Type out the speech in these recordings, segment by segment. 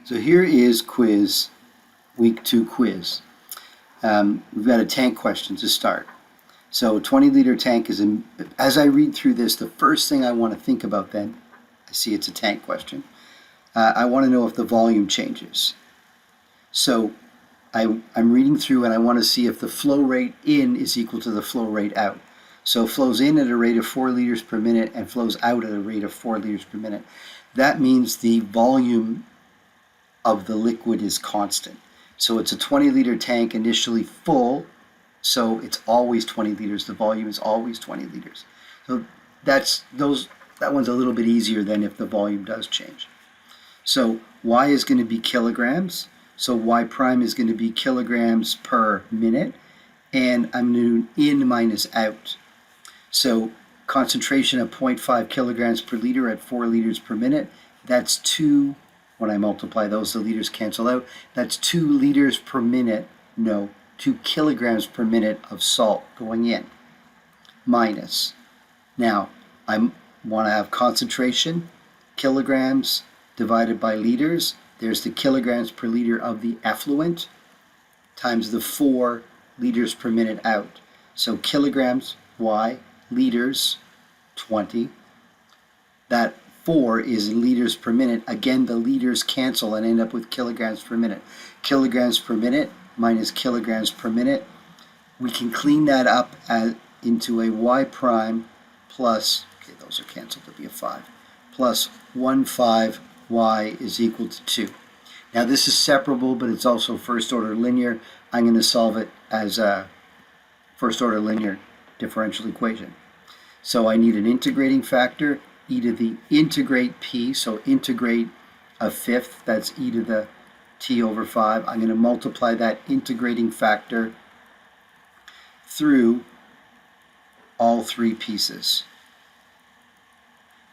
So here is week 2 quiz. We've got a tank question to start. So 20-liter tank is, as I read through this, the first thing I want to think about then, I see it's a tank question, I want to know if the volume changes. So I'm reading through and I want to see if the flow rate in is equal to the flow rate out. So flows in at a rate of 4 liters per minute and flows out at a rate of 4 liters per minute. That means the volume of the liquid is constant. So it's a 20-liter tank initially full, so it's always 20 liters. The volume is always 20 liters. So that one's a little bit easier than if the volume does change. So Y is going to be kilograms. So Y prime is going to be kilograms per minute. And I'm doing in minus out. So concentration of 0.5 kilograms per liter at 4 liters per minute. That's 2. When I multiply those, the liters cancel out. That's 2 liters per minute. No, 2 kilograms per minute of salt going in. Minus. Now, I want to have concentration, kilograms divided by liters. There's the kilograms per liter of the effluent times the 4 liters per minute out. So kilograms, Y, liters, 20. That 4 is in liters per minute. Again, the liters cancel and end up with kilograms per minute. Kilograms per minute minus kilograms per minute. We can clean that up into a Y prime plus, okay, those are canceled to be a 5, plus 1/5 Y is equal to 2. Now this is separable, but it's also first order linear. I'm going to solve it as a first order linear differential equation. So I need an integrating factor, e to the integrate p, so integrate a fifth, that's e to the t over 5. I'm going to multiply that integrating factor through all 3 pieces.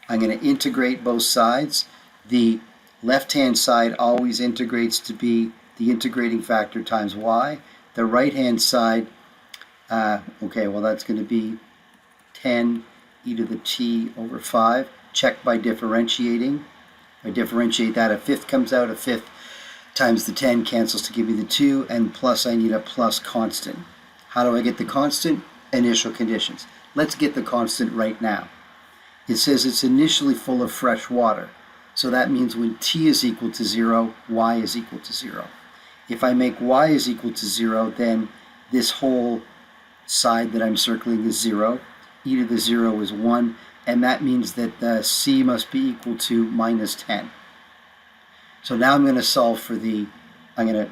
I'm going to integrate both sides. The left-hand side always integrates to be the integrating factor times y. The right-hand side, okay, well that's going to be 10 e to the t over 5. Check by differentiating. I differentiate that, a fifth comes out, a fifth times the 10 cancels to give me the 2, and plus I need a plus constant. How do I get the constant? Initial conditions. Let's get the constant right now. It says it's initially full of fresh water. So that means when t is equal to 0, y is equal to 0. If I make y is equal to 0, then this whole side that I'm circling is 0. E to the 0 is 1, and that means that the c must be equal to minus 10. So now I'm going to solve for I'm going to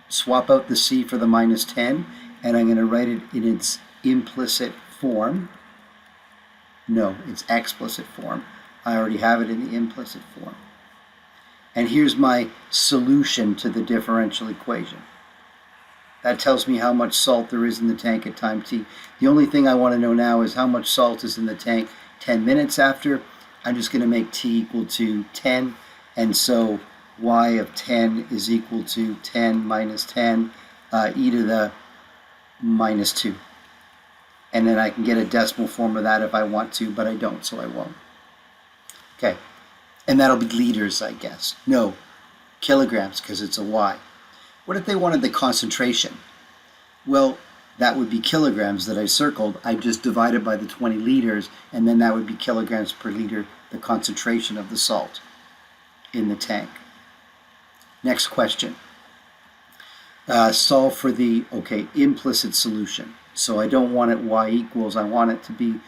swap out the c for the minus 10, and I'm going to write it in its implicit form. No, it's explicit form. I already have it in the implicit form. And here's my solution to the differential equation. That tells me how much salt there is in the tank at time t. The only thing I want to know now is how much salt is in the tank 10 minutes after. I'm just going to make t equal to 10, and so y of 10 is equal to 10 minus 10 e to the minus 2. And then I can get a decimal form of that if I want to, but I don't, so I won't. Okay, and that'll be liters, I guess. No, kilograms, because it's a y. What if they wanted the concentration? Well, that would be kilograms that I circled. I just divided by the 20 liters, and then that would be kilograms per liter, the concentration of the salt in the tank. Next question. Solve for the, implicit solution. So I don't want it y equals, I want it to be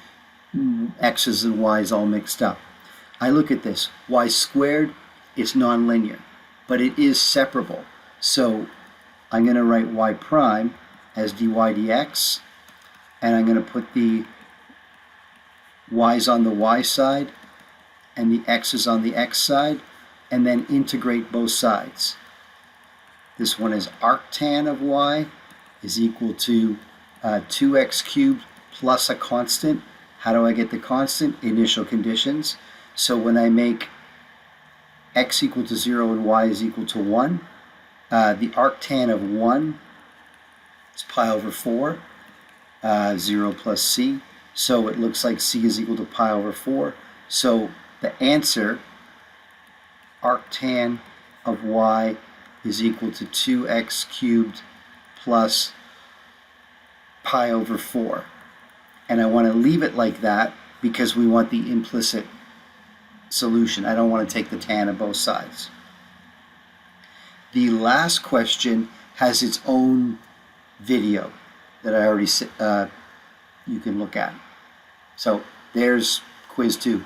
x's and y's all mixed up. I look at this, y squared is nonlinear, but it is separable. So I'm going to write y prime as dy dx, and I'm going to put the y's on the y side and the x's on the x side, and then integrate both sides. This one is arctan of y is equal to 2x cubed plus a constant. How do I get the constant? Initial conditions. So when I make x equal to 0 and y is equal to 1, the arctan of 1 is pi over 4, 0 plus c. So it looks like c is equal to pi over 4. So the answer, arctan of y is equal to 2x cubed plus pi over 4. And I want to leave it like that because we want the implicit solution. I don't want to take the tan of both sides. The last question has its own video that I already you can look at. So there's quiz 2.